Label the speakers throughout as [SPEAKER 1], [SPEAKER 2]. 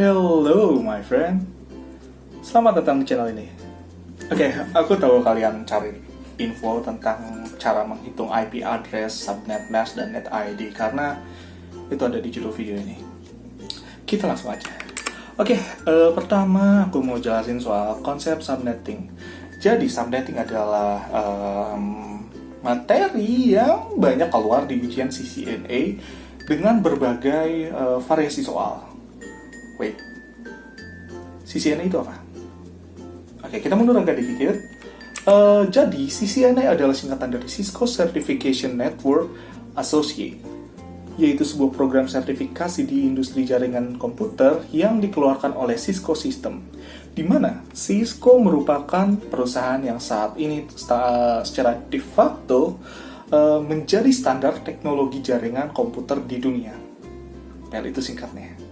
[SPEAKER 1] Hello my friend, selamat datang di channel ini. Oke, aku tahu kalian cari info tentang cara menghitung IP address, subnet mask, dan net ID karena itu ada di judul video ini. Kita langsung aja. Oke, pertama aku mau jelasin soal konsep subnetting. Jadi subnetting adalah materi yang banyak keluar di ujian CCNA dengan berbagai variasi soal. Wait, CCNA itu apa? Oke, kita mundur agak dikit. Jadi, CCNA adalah singkatan dari Cisco Certification Network Associate, yaitu sebuah program sertifikasi di industri jaringan komputer yang dikeluarkan oleh Cisco System, di mana Cisco merupakan perusahaan yang saat ini secara de facto menjadi standar teknologi jaringan komputer di dunia. Itu singkatnya.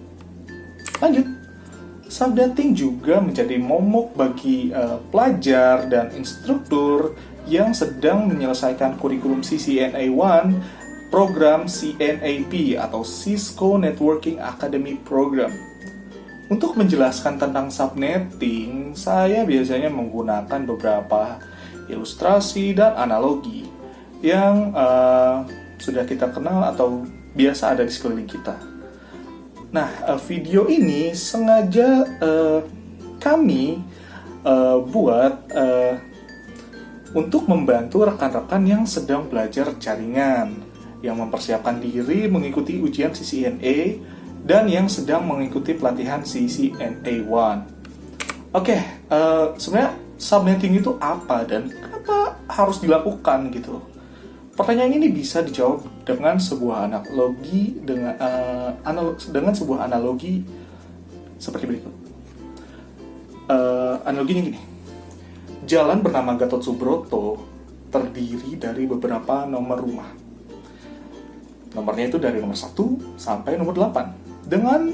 [SPEAKER 1] Lanjut, subnetting juga menjadi momok bagi pelajar dan instruktur yang sedang menyelesaikan kurikulum CCNA 1, program CNAP atau Cisco Networking Academy Program. Untuk menjelaskan tentang subnetting, saya biasanya menggunakan beberapa ilustrasi dan analogi yang sudah kita kenal atau biasa ada di sekeliling kita. Nah, video ini sengaja kami buat untuk membantu rekan-rekan yang sedang belajar jaringan, yang mempersiapkan diri mengikuti ujian CCNA, dan yang sedang mengikuti pelatihan CCNA 1. Oke, sebenarnya subnetting itu apa dan kenapa harus dilakukan gitu? Pertanyaan ini bisa dijawab dengan sebuah analogi seperti berikut. Analoginya gini. Jalan bernama Gatot Subroto terdiri dari beberapa nomor rumah. Nomornya itu dari nomor 1 sampai nomor 8. Dengan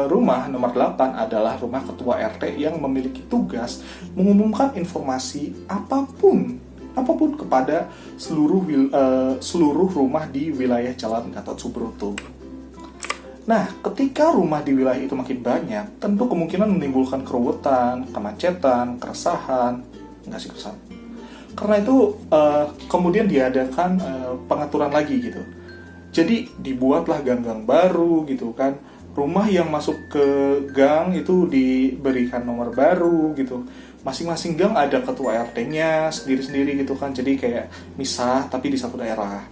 [SPEAKER 1] rumah nomor 8 adalah rumah ketua RT yang memiliki tugas mengumumkan informasi apapun kepada seluruh rumah di wilayah Jalan Gatot Subroto. Nah, ketika rumah di wilayah itu makin banyak, tentu kemungkinan menimbulkan keruwetan, kemacetan, keresahan, Karena itu kemudian diadakan pengaturan lagi gitu. Jadi dibuatlah gang-gang baru gitu kan. Rumah yang masuk ke gang itu diberikan nomor baru gitu. Masing-masing gang ada ketua RT-nya sendiri-sendiri gitu kan. Jadi kayak misah tapi di satu daerah.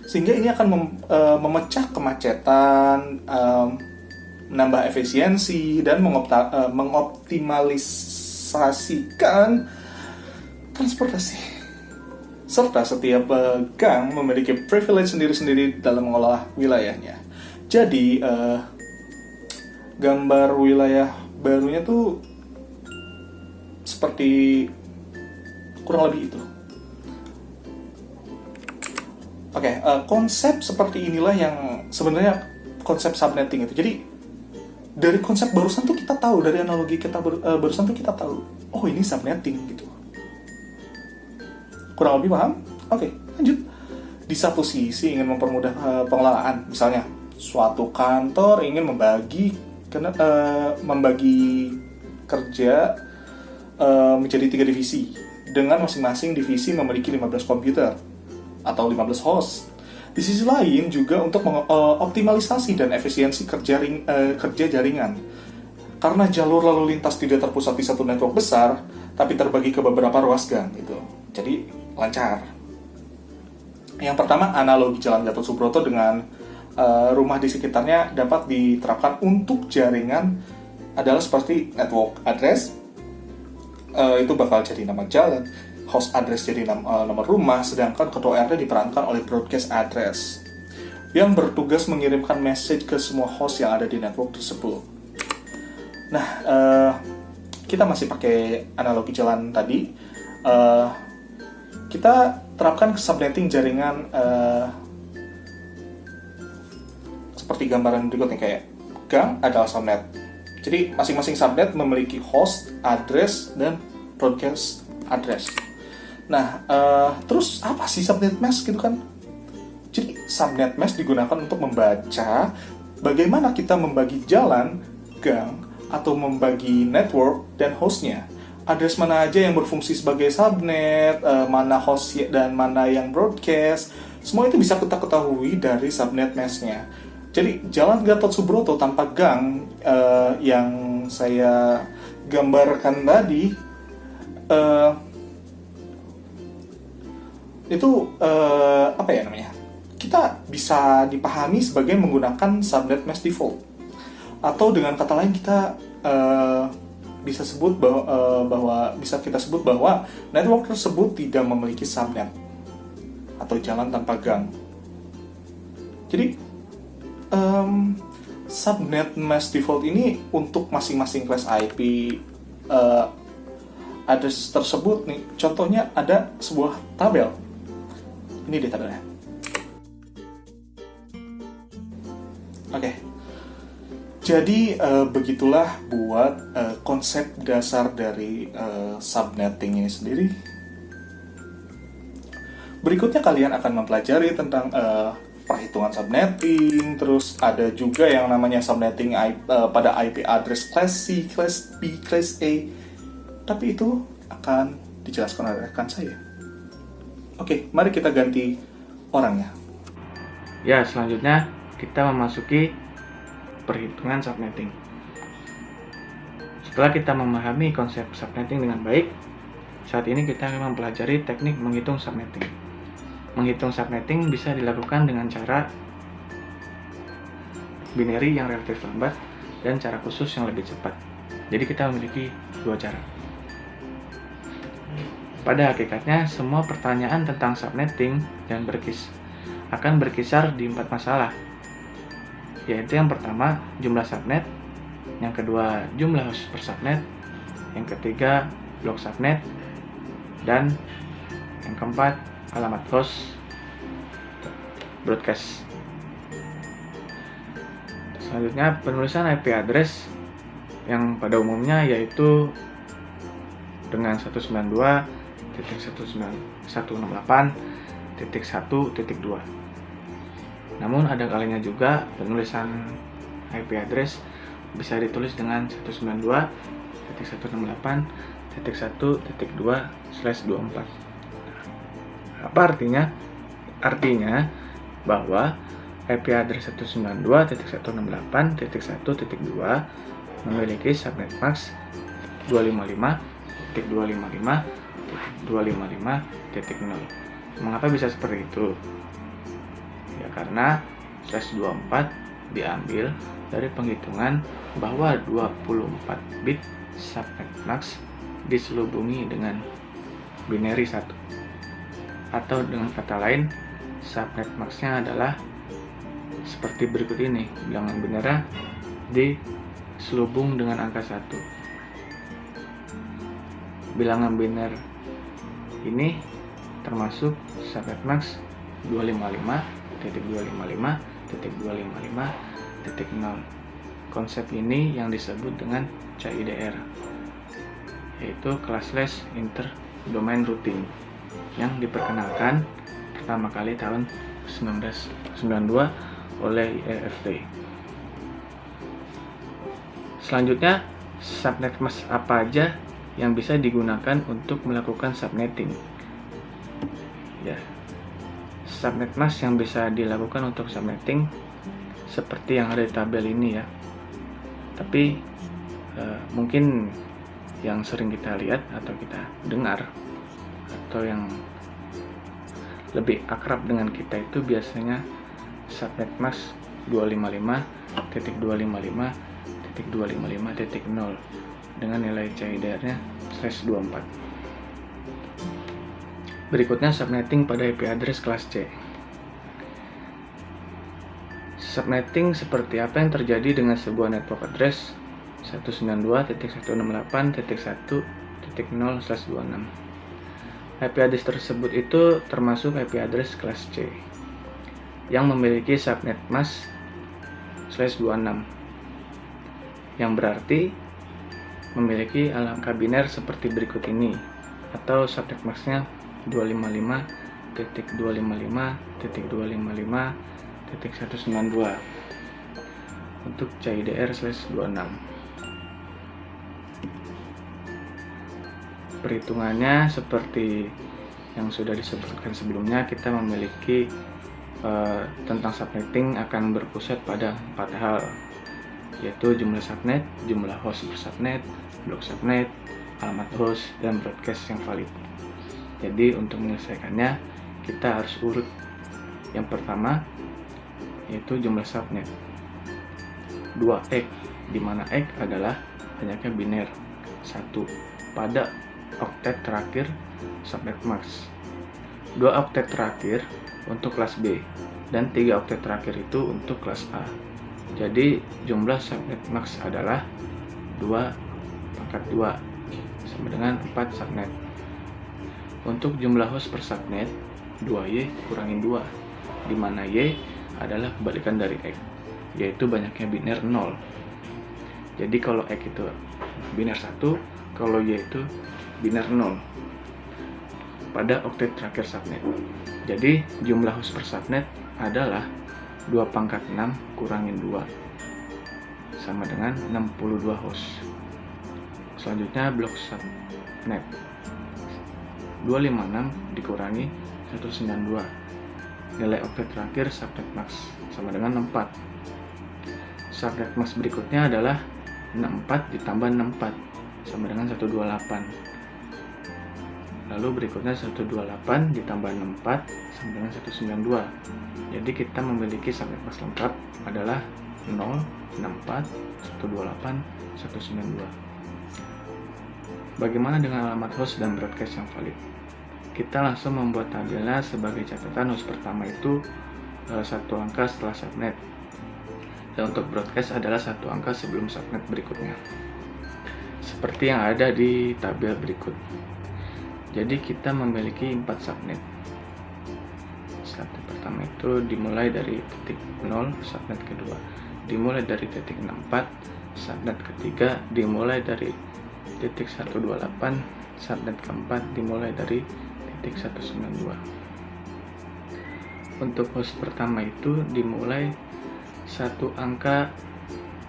[SPEAKER 1] Sehingga ini akan memecah kemacetan, menambah efisiensi, dan mengoptimalisasikan transportasi. Serta setiap gang memiliki privilege sendiri-sendiri dalam mengelola wilayahnya. Jadi, gambar wilayah barunya tuh seperti kurang lebih itu. Oke, konsep seperti inilah yang sebenarnya konsep subnetting itu. Jadi, dari konsep barusan tuh kita tahu, dari analogi kita barusan tuh kita tahu, oh ini subnetting gitu. Kurang lebih paham? Oke, lanjut. Di satu sisi ingin mempermudah pengelolaan, misalnya suatu kantor ingin membagi kerja menjadi 3 divisi, dengan masing-masing divisi memiliki 15 komputer atau 15 host. Di sisi lain juga untuk mengoptimalisasi dan efisiensi kerja jaringan. Karena jalur lalu lintas tidak terpusat di satu network besar, tapi terbagi ke beberapa ruas gang gitu. Jadi lancar. Yang pertama, analogi Jalan Gatot Subroto dengan rumah di sekitarnya dapat diterapkan untuk jaringan adalah seperti network address, itu bakal jadi nama jalan, host address jadi nomor rumah, sedangkan ketua RT diperankan oleh broadcast address yang bertugas mengirimkan message ke semua host yang ada di network tersebut. Nah, kita masih pakai analogi jalan tadi. Kita terapkan subnetting jaringan seperti gambaran berikutnya, kayak gang adalah subnet. Jadi masing-masing subnet memiliki host, address, dan broadcast address. Nah, terus apa sih subnet mask gitu kan? Jadi subnet mask digunakan untuk membaca bagaimana kita membagi jalan, gang, atau membagi network dan hostnya. Address mana aja yang berfungsi sebagai subnet, mana host dan mana yang broadcast, semua itu bisa kita ketahui dari subnet mesh-nya. Jadi Jalan Gatot Subroto tanpa gang yang saya gambarkan tadi itu apa ya namanya? Kita bisa dipahami sebagai menggunakan subnet mesh default, atau dengan kata lain kita bisa sebut bahwa bisa kita sebut bahwa network tersebut tidak memiliki subnet atau jalan tanpa gang. Jadi subnet mesh default ini untuk masing-masing class IP address tersebut nih. Contohnya ada sebuah tabel. Ini dia tabelnya. Oke. Jadi begitulah buat konsep dasar dari subnetting ini sendiri. Berikutnya kalian akan mempelajari tentang perhitungan subnetting, terus ada juga yang namanya subnetting pada IP address class C, class B, class A. Tapi itu akan dijelaskan oleh rekan saya. Oke, mari kita ganti orangnya.
[SPEAKER 2] Ya, selanjutnya kita memasuki perhitungan subnetting. Setelah kita memahami konsep subnetting dengan baik, saat ini kita akan mempelajari teknik menghitung subnetting. Menghitung subnetting bisa dilakukan dengan cara binary yang relatif lambat dan cara khusus yang lebih cepat. Jadi kita memiliki dua cara. Pada hakikatnya, semua pertanyaan tentang subnetting akan berkisar di 4 masalah, yaitu yang pertama, jumlah subnet, yang kedua, jumlah host per subnet, yang ketiga, blok subnet, dan yang keempat, alamat host broadcast. Selanjutnya, penulisan IP address yang pada umumnya yaitu dengan 192.168.1.1.2. Namun ada kalanya juga penulisan IP address bisa ditulis dengan 192.168.1.2/24. Apa artinya? Artinya bahwa IP address 192.168.1.2 memiliki subnet max 255.255.255.0. Mengapa bisa seperti itu? Ya karena /24 diambil dari penghitungan bahwa 24 bit subnet max diselubungi dengan binary 1. Atau dengan kata lain, subnet max-nya adalah seperti berikut ini. Bilangan biner diselubung dengan angka 1. Bilangan biner ini termasuk subnet max 255.255.255.0. Konsep ini yang disebut dengan CIDR, yaitu classless inter-domain routing, yang diperkenalkan pertama kali tahun 1992 oleh IEEE. Selanjutnya, subnet mask apa aja yang bisa digunakan untuk melakukan subnetting? Ya, subnet mask yang bisa dilakukan untuk subnetting seperti yang ada di tabel ini ya. Tapi mungkin yang sering kita lihat atau kita dengar atau yang lebih akrab dengan kita itu biasanya subnet mask 255.255.255.0 dengan nilai CIDR-nya /24. Berikutnya subnetting pada IP address kelas C. Subnetting seperti apa yang terjadi dengan sebuah network address 192.168.1.0/26. IP address tersebut itu termasuk IP address kelas C yang memiliki subnet mask /26, yang berarti memiliki angka biner seperti berikut ini, atau subnet max-nya 255.255.255.192. untuk CIDR/26. Perhitungannya seperti yang sudah disebutkan sebelumnya, kita memiliki tentang subnetting akan berpusat pada 4 hal, yaitu jumlah subnet, jumlah host per subnet, blok subnet, alamat host, dan broadcast yang valid. Jadi untuk menyelesaikannya kita harus urut. Yang pertama yaitu jumlah subnet 2x, di mana x adalah banyaknya biner 1 pada oktet terakhir subnet max, 2 oktet terakhir untuk kelas B, dan 3 oktet terakhir itu untuk kelas A. Jadi jumlah subnet max adalah 2 pangkat 2 sama dengan 4 subnet. Untuk jumlah host per subnet 2y kurangin 2, di mana y adalah kebalikan dari x, yaitu banyaknya biner 0. Jadi kalau x itu biner 1, kalau y itu biner 0 pada oktet terakhir subnet. Jadi jumlah host per subnet adalah 2 pangkat 6 kurangin 2 sama dengan 62 host. Selanjutnya blok subnet 256 dikurangi 192, nilai oktet terakhir subnet max sama dengan 64. Subnet max berikutnya adalah 64 ditambah 64 sama dengan 128. Lalu berikutnya 128 ditambah 64 sama dengan 192. Jadi kita memiliki subnet max lengkap adalah 0, 64, 128, 192. Bagaimana dengan alamat host dan broadcast yang valid? Kita langsung membuat tabelnya. Sebagai catatan, host pertama itu 1 angka setelah subnet, dan untuk broadcast adalah 1 angka sebelum subnet berikutnya, seperti yang ada di tabel berikut. Jadi kita memiliki 4 subnet. Subnet pertama itu dimulai dari titik 0, subnet kedua dimulai dari titik 64, subnet ketiga dimulai dari titik 128, subnet keempat dimulai dari titik 192. Untuk host pertama itu dimulai 1 angka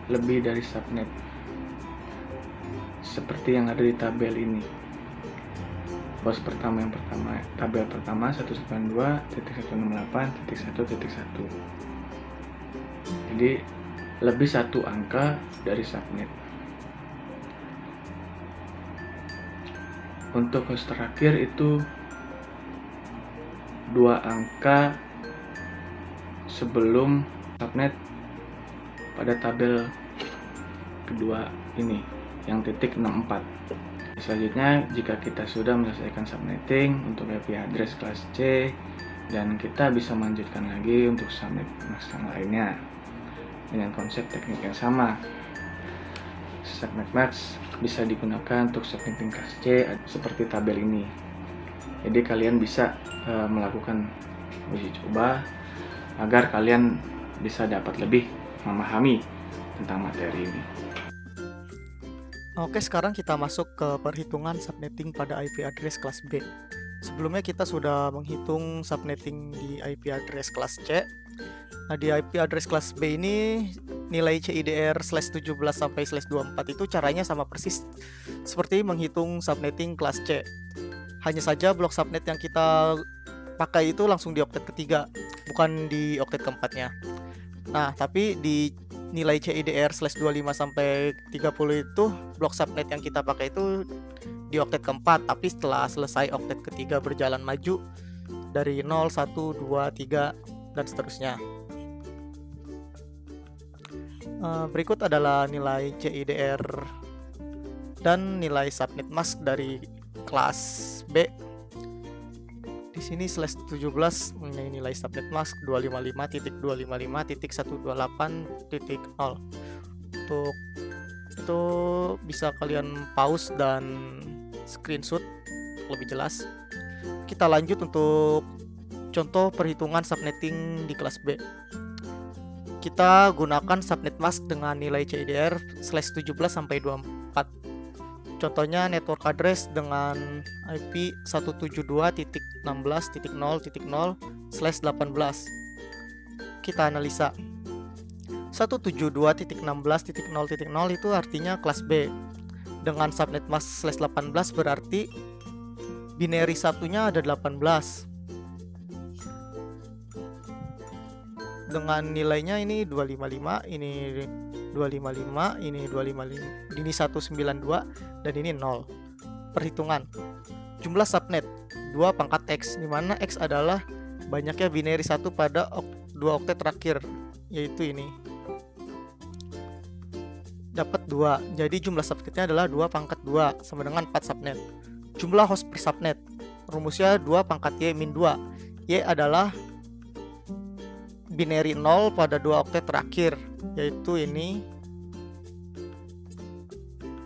[SPEAKER 2] lebih dari subnet, seperti yang ada di tabel ini. Host pertama yang pertama, tabel pertama 192.168.1.1. Jadi lebih 1 angka dari subnet. Untuk host terakhir itu 2 angka sebelum subnet pada tabel kedua ini, yang titik 64. Selanjutnya, jika kita sudah menyelesaikan subnetting untuk IP address kelas C, dan kita bisa melanjutkan lagi untuk subnet max yang lainnya dengan konsep teknik yang sama. Subnet max bisa digunakan untuk subnetting kelas C seperti tabel ini. Jadi kalian bisa melakukan uji coba agar kalian bisa dapat lebih memahami tentang materi ini.
[SPEAKER 3] Oke, sekarang kita masuk ke perhitungan subnetting pada IP address kelas B. Sebelumnya kita sudah menghitung subnetting di IP address kelas C. Nah, di IP address kelas B ini nilai CIDR/17 sampai /24 itu caranya sama persis seperti menghitung subnetting kelas C. Hanya saja blok subnet yang kita pakai itu langsung di oktet ketiga, bukan di oktet keempatnya. Nah, tapi di nilai CIDR/25 sampai 30 itu blok subnet yang kita pakai itu di oktet keempat, tapi setelah selesai oktet ketiga berjalan maju dari 0, 1, 2, 3 dan seterusnya. Berikut adalah nilai CIDR dan nilai subnet mask dari kelas B. Di sini /17 mempunyai nilai subnet mask 255.255.128.0. Untuk itu bisa kalian pause dan screenshot lebih jelas. Kita lanjut untuk contoh perhitungan subnetting di kelas B. Kita gunakan subnet mask dengan nilai CIDR/17 sampai 24. Contohnya network address dengan IP 172.16.0.0/18. Kita analisa. 172.16.0.0 itu artinya kelas B. Dengan subnet mask /18 berarti binary satunya ada 18. Dengan nilainya ini 255, ini 255, ini 255, ini 192 dan ini 0. Perhitungan. Jumlah subnet 2 pangkat X, di mana X adalah banyaknya binary 1 pada 2 oktet terakhir, yaitu ini. Dapat 2. Jadi jumlah subnetnya adalah 2 pangkat 2 sama dengan 4 subnet. Jumlah host per subnet. Rumusnya 2 pangkat Y min 2. Y adalah binary 0 pada 2 oktet terakhir, yaitu ini.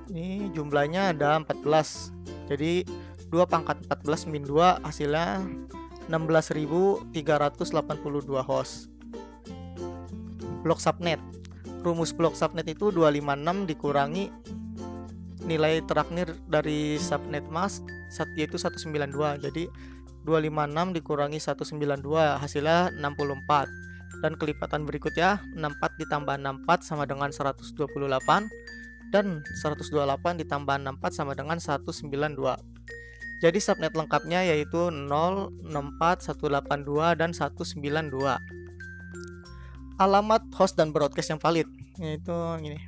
[SPEAKER 3] Ini jumlahnya ada 14. Jadi 2 pangkat 14 min 2 hasilnya 16.382 host. Blok subnet. Rumus blok subnet itu 256 dikurangi nilai terakhir dari subnet mask yaitu 192. Jadi 256 dikurangi 192 hasilnya 64. Dan kelipatan berikutnya 64 ditambah 64 sama dengan 128, dan 128 ditambah 64 sama dengan 192. Jadi subnet lengkapnya yaitu 0, 64, 182 dan 192. Alamat host dan broadcast yang valid yaitu ini.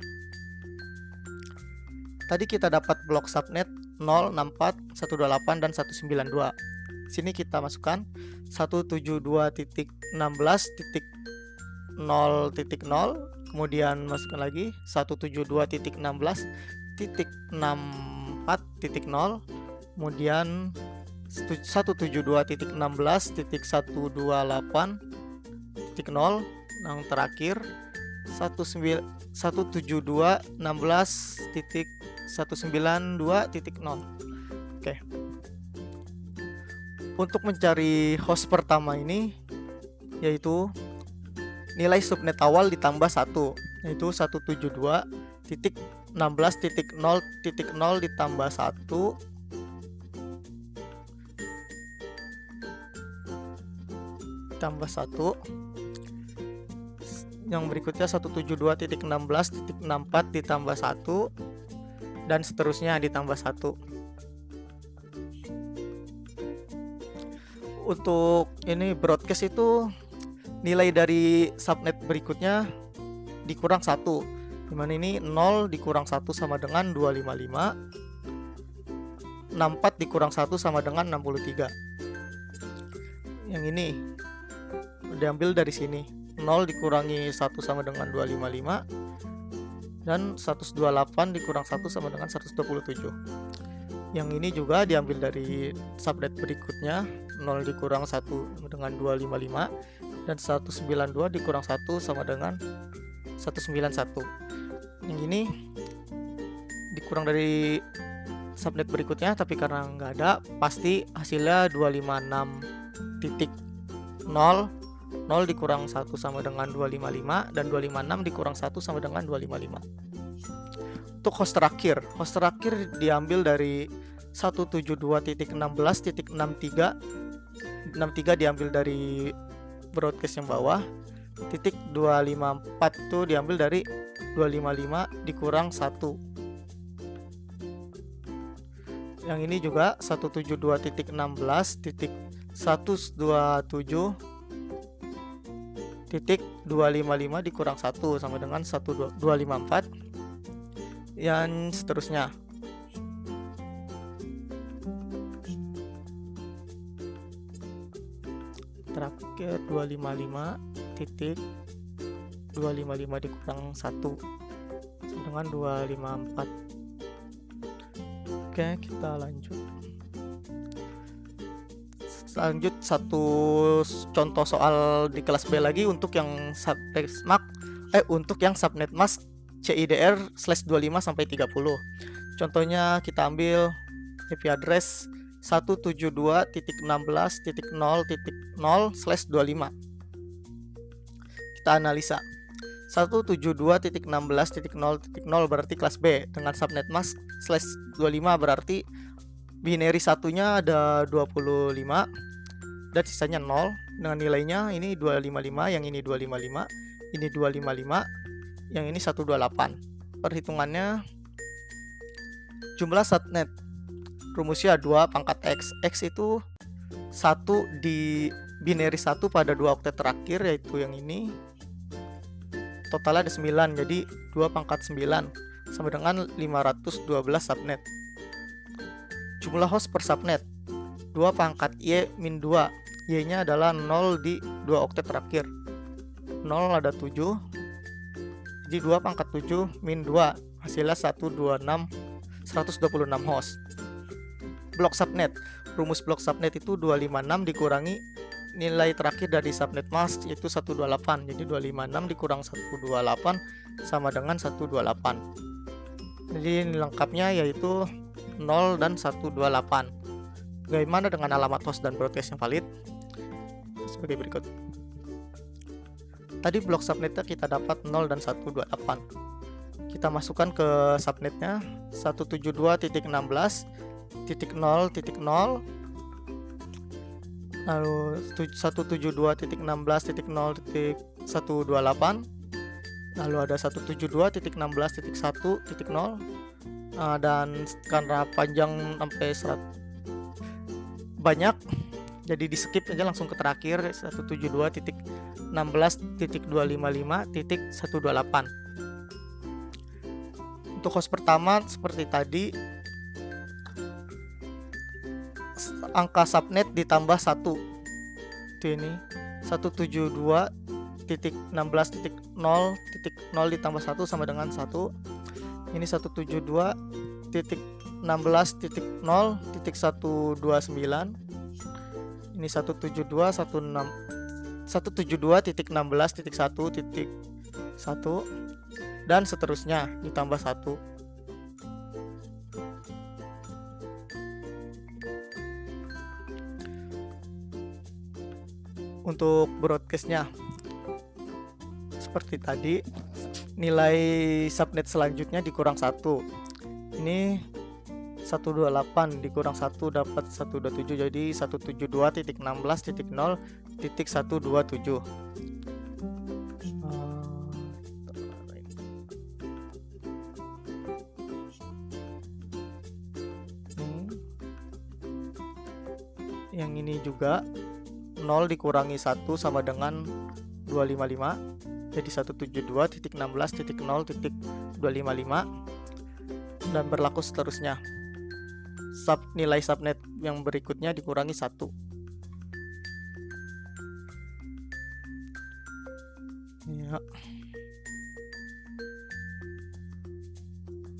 [SPEAKER 3] Tadi kita dapat blok subnet 0, 64, 128 dan 192. Sini kita masukkan 172.16.0.0, kemudian masukkan lagi 172.16.64.0, kemudian 172.16.128.0, yang terakhir 172.16.192.0. Oke. Untuk mencari host pertama ini yaitu nilai subnet awal ditambah 1, yaitu 172.16.0.0 ditambah 1 tambah 1. Yang berikutnya 172.16.64 ditambah 1 dan seterusnya ditambah 1. Untuk ini broadcast itu nilai dari subnet berikutnya dikurang 1. Dimana ini 0 dikurang 1 sama dengan 255, 64 dikurang 1 sama dengan 63. Yang ini diambil dari sini, 0 dikurangi 1 sama dengan 255, dan 128 dikurang 1 sama dengan 127. Yang ini juga diambil dari subnet berikutnya, 0 dikurang 1 sama dengan 255, dan 192 dikurang 1 sama dengan 191. Yang ini dikurang dari subnet berikutnya, tapi karena nggak ada, pasti hasilnya 256.0. 0 dikurang 1 sama dengan 255, dan 256 dikurang 1 sama dengan 255. Untuk host terakhir diambil dari 172.16.63 diambil dari broadcast yang bawah, titik 254 itu diambil dari 255 dikurang 1. Yang ini juga 172.16.127.255 dikurang 1 sama dengan 254, yang seterusnya. Terakhir 255 dikurang 1 sama dengan 254. Oke, kita lanjut. Satu contoh soal di kelas B lagi untuk yang subnet mask CIDR/25 sampai 30. Contohnya kita ambil IP address 172.16.0.0/25. Kita analisa. 172.16.0.0 berarti kelas B dengan subnet mask /25 berarti binary satunya ada 25 dan sisanya 0 dengan nilainya ini 255, yang ini 255, ini 255 yang ini 128. Perhitungannya jumlah subnet rumusnya 2 pangkat X. X itu 1 di binary 1 pada 2 oktet terakhir, yaitu yang ini. Totalnya ada 9, jadi 2 pangkat 9 sama dengan 512 subnet. Jumlah host per subnet 2 pangkat Y min 2. Y nya adalah 0 di 2 oktet terakhir. 0 ada 7, jadi 2 pangkat 7 min 2, hasilnya 126 host. Blok subnet, rumus blok subnet itu 256 dikurangi nilai terakhir dari subnet mask, yaitu 128. Jadi 256 dikurang 128 sama dengan 128. Jadi lengkapnya yaitu 0 dan 128. Bagaimana dengan alamat host dan broadcast yang valid? Sebagai berikut. Tadi blok subnetnya kita dapat 0 dan 128. Kita masukkan ke subnetnya 172.16.0.0, lalu 172.16.0.128, lalu ada 172.16.1.0, dan karena panjang sampai banyak, jadi di skip aja langsung ke terakhir 172.16.255.128. Untuk host pertama seperti tadi, angka subnet ditambah 1. Itu ini 172.16.0.0 ditambah 1 sama dengan 1. Ini 172.0.129. Ini 172.16.1.1 dan seterusnya ditambah 1. Untuk broadcastnya seperti tadi, nilai subnet selanjutnya dikurang 1. Ini 128 dikurang 1 dapat 127, jadi 172.16.0.127. Yang ini juga 0 dikurangi 1 sama dengan 255, jadi 172.16.0.255, dan berlaku seterusnya. Nilai subnet yang berikutnya dikurangi 1. Ya.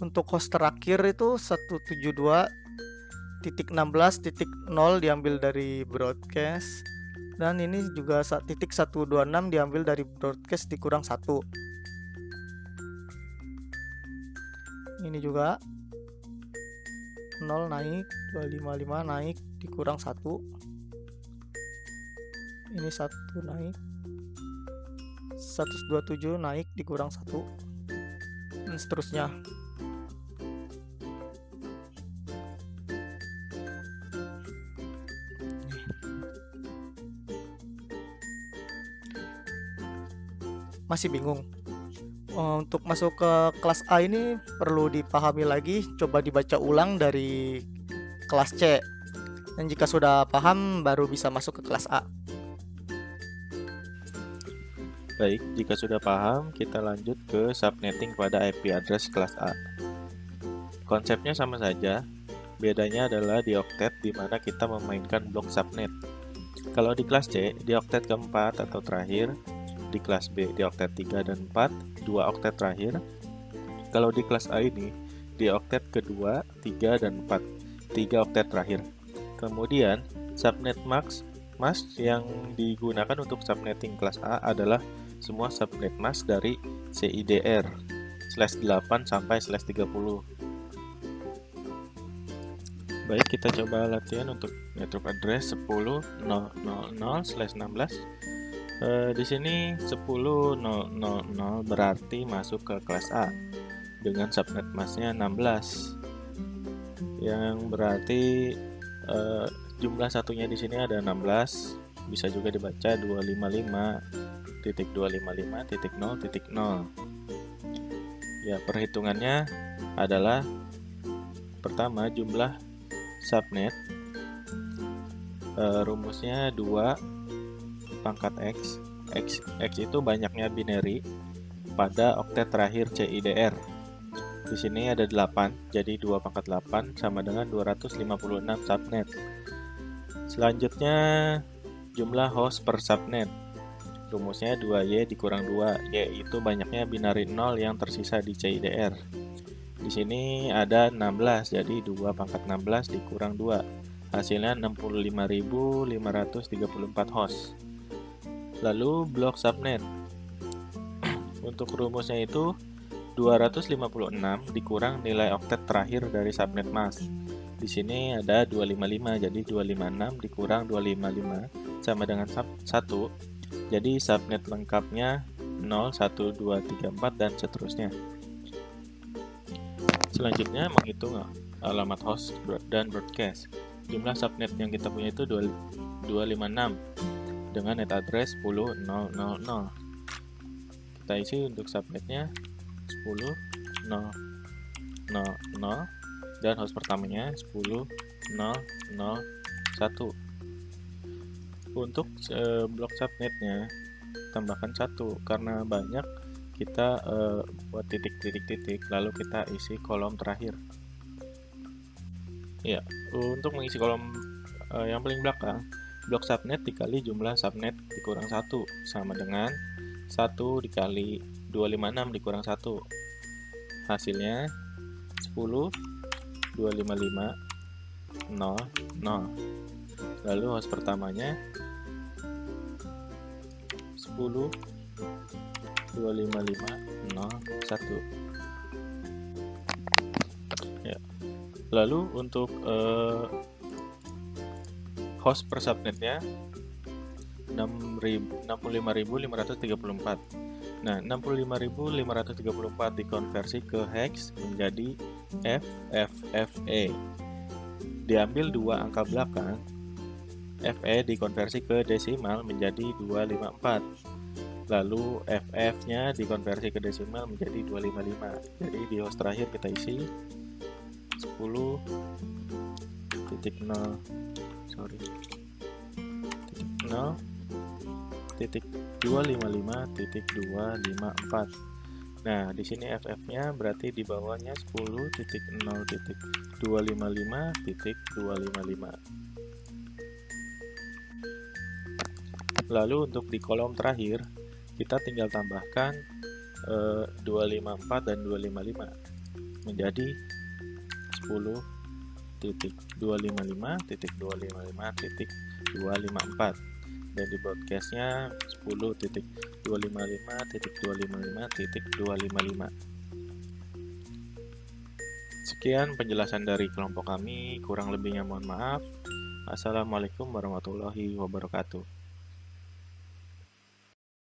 [SPEAKER 3] Untuk host terakhir itu 172.16.0 diambil dari broadcast, dan ini juga 126 diambil dari broadcast dikurang 1. Ini juga 0 naik, 255 naik dikurang 1. Ini 1 naik, 127 naik dikurang 1, dan seterusnya. Masih bingung? Untuk masuk ke kelas A ini perlu dipahami lagi, coba dibaca ulang dari kelas C, dan jika sudah paham baru bisa masuk ke kelas A.
[SPEAKER 4] Baik, jika sudah paham, kita lanjut ke subnetting pada IP address kelas A. Konsepnya sama saja, bedanya adalah di oktet di mana kita memainkan blok subnet. Kalau di kelas C, di oktet keempat atau terakhir, di kelas B di oktet 3 dan 4, 2 oktet terakhir. Kalau di kelas A ini, di oktet kedua, 3 dan 4, 3 oktet terakhir. Kemudian, subnet mask yang digunakan untuk subnetting kelas A adalah semua subnet mask dari CIDR /8 sampai /30. Baik, kita coba latihan untuk network address 10.0.0/16. Di sini 10.0.0.0 berarti masuk ke kelas A dengan subnet masknya 16, yang berarti jumlah satunya di sini ada 16. Bisa juga dibaca 255.255.0.0. Ya, perhitungannya adalah pertama jumlah subnet, rumusnya 2 pangkat X. X itu banyaknya binary pada oktet terakhir CIDR. Di sini ada 8, jadi 2 pangkat 8 sama dengan 256 subnet. Selanjutnya jumlah host per subnet. Rumusnya 2Y dikurang 2, Y itu banyaknya binary 0 yang tersisa di CIDR. Di sini ada 16, jadi 2 pangkat 16 dikurang 2. Hasilnya 65.534 host. Lalu blok subnet. Untuk rumusnya itu 256 dikurang nilai oktet terakhir dari subnet mask. Di sini ada 255, jadi 256 dikurang 255 sama dengan 1. Jadi subnet lengkapnya 0, 1, 2, 3, 4 dan seterusnya. Selanjutnya menghitung alamat host dan broadcast. Jumlah subnet yang kita punya itu 256 dengan net address 10.0.0.0. Kita isi untuk subnetnya 10.0.0.0 dan host pertamanya 10.0.0.1. Untuk blok subnetnya tambahkan 1 karena banyak, kita buat titik-titik lalu kita isi kolom terakhir. Ya, untuk mengisi kolom yang paling belakang, blok subnet dikali jumlah subnet dikurang 1 sama dengan 1 dikali 256 dikurang 1. Hasilnya 10, 255, 0, 0. Lalu host pertamanya 10, 255, 0, 1. Ya. Lalu untuk host per subnetnya 65.534. Nah, 65.534 dikonversi ke hex menjadi FFFE. Diambil 2 angka belakang, FE dikonversi ke desimal menjadi 254. Lalu FF-nya dikonversi ke desimal menjadi 255. Jadi di host terakhir kita isi 10.0.255.254. Nah, di sini FF-nya berarti di bawahnya 10.0.255.255. Lalu untuk di kolom terakhir kita tinggal tambahkan 254 dan 255 menjadi 10.255.255.254 dan di broadcastnya 10.255.255.255. Sekian penjelasan dari kelompok kami, kurang lebihnya mohon maaf. Assalamualaikum warahmatullahi wabarakatuh.